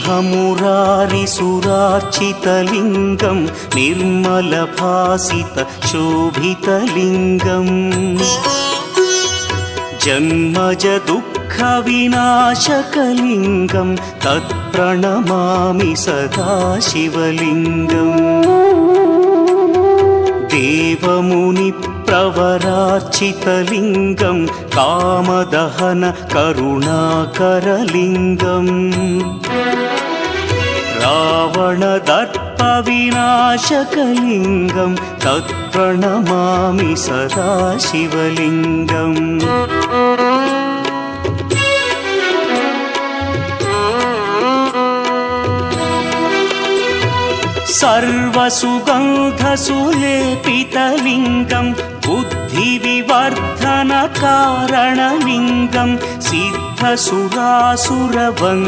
ब्रह्ममुरारिसुरार्चितलिङ्गं निर्मलभासितशोभितलिङ्गम् जन्मजदुःखविनाशकलिङ्गं तत्प्रणमामि सदा शिवलिङ्गम् देवमुनिप्रवरार्चितलिङ्गं कामदहन करुणाकरलिङ्गम् रावणदर्पविनाशकलिङ्गं तत्प्रणमामि सदा शिवलिङ्गम् सर्वसुगन्धसुलेपितलिङ्गं बुद्धिविवर्धनकारणलिङ्गं सिद्धसुरासुरवन्द्यलिङ्गम्